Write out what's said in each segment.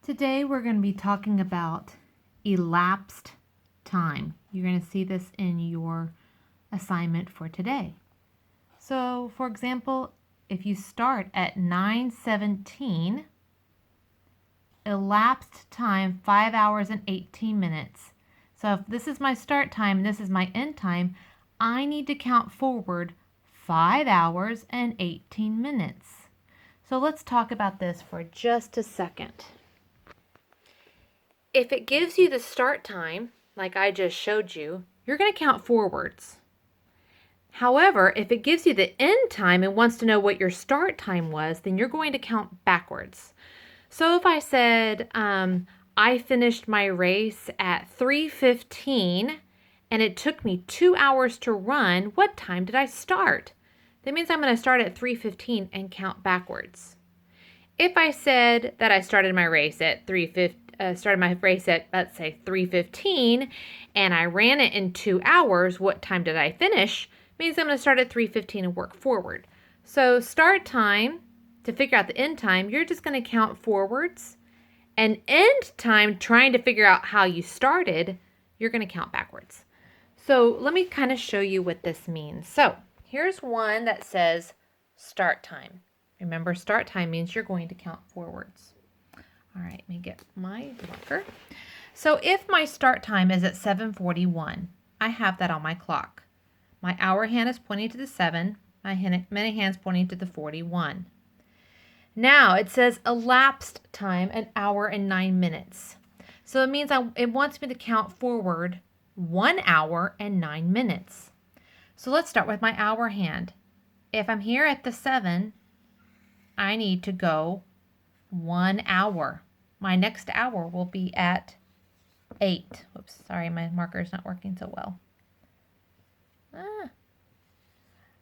Today we're going to be talking about elapsed time. You're going to see this in your assignment for today. So, for example, if you start at 9:17, elapsed time 5 hours and 18 minutes. So if this is my start time and this is my end time, I need to count forward 5 hours and 18 minutes. So let's talk about this for just a second. If it gives you the start time, like I just showed you, you're going to count forwards. However, if it gives you the end time and wants to know what your start time was, then you're going to count backwards. So if I said I finished my race at 3:15 and it took me 2 hours to run, what time did I start? That means I'm going to start at 3:15 and count backwards. If I said that I started my race at let's say 3:15 and I ran it in 2 hours, what time did I finish? Means I'm going to start at 3:15 and work forward. So start time, to figure out the end time, you're just going to count forwards, and end time, trying to figure out how you started, you're going to count backwards. So let me kind of show you what this means. So here's one that says start time. Remember, start time means you're going to count forwards. All right, let me get my marker. So if my start time is at 7:41, I have that on my clock. My hour hand is pointing to the 7. My minute hand is pointing to the 41. Now it says elapsed time, 1 hour and 9 minutes. So it means it wants me to count forward 1 hour and 9 minutes. So let's start with my hour hand. If I'm here at the 7, I need to go 1 hour. My next hour will be at 8. Oops, sorry, my marker is not working so well.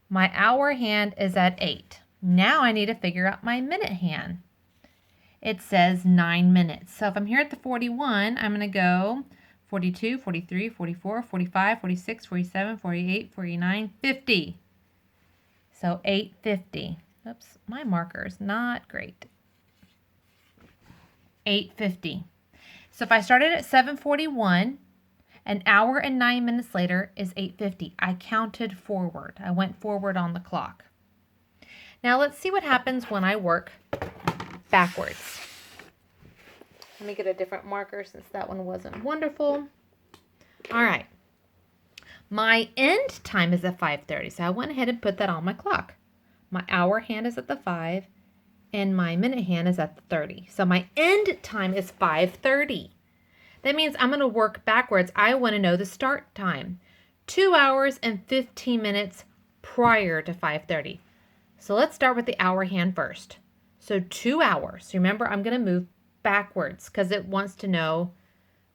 My hour hand is at 8. Now I need to figure out my minute hand. It says 9 minutes. So if I'm here at the 41, I'm going to go 42, 43, 44, 45, 46, 47, 48, 49, 50. So 8:50. Oops, my marker is not great. 8:50. So if I started at 7:41, 1 hour and 9 minutes later is 8:50. I counted forward. I went forward on the clock. Now let's see what happens when I work backwards. Let me get a different marker since that one wasn't wonderful. All right. My end time is at 5:30, so I went ahead and put that on my clock. My hour hand is at the 5, and my minute hand is at the 30. So my end time is 5:30. That means I'm going to work backwards. I want to know the start time. 2 hours and 15 minutes prior to 5:30. So let's start with the hour hand first. So 2 hours. Remember, I'm going to move backwards because it wants to know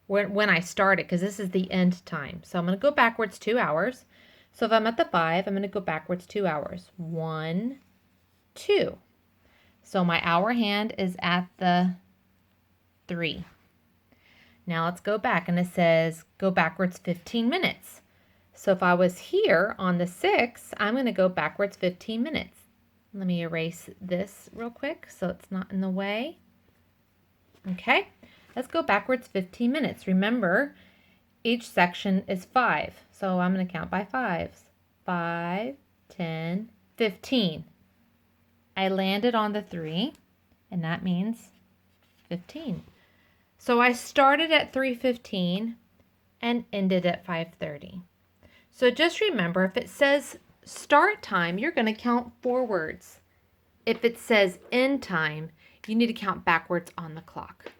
when I started, because this is the end time. So I'm going to go backwards 2 hours. So if I'm at the 5, I'm going to go backwards 2 hours. 1, 2. So my hour hand is at the 3. Now let's go back, and it says go backwards 15 minutes. So if I was here on the 6, I'm going to go backwards 15 minutes. Let me erase this real quick so it's not in the way. Okay, let's go backwards 15 minutes. Remember, each section is 5. So I'm going to count by 5s. 5, 10, 15. I landed on the 3, and that means 15. So I started at 3:15 and ended at 5:30. So just remember, if it says start time, you're going to count forwards. If it says end time, you need to count backwards on the clock.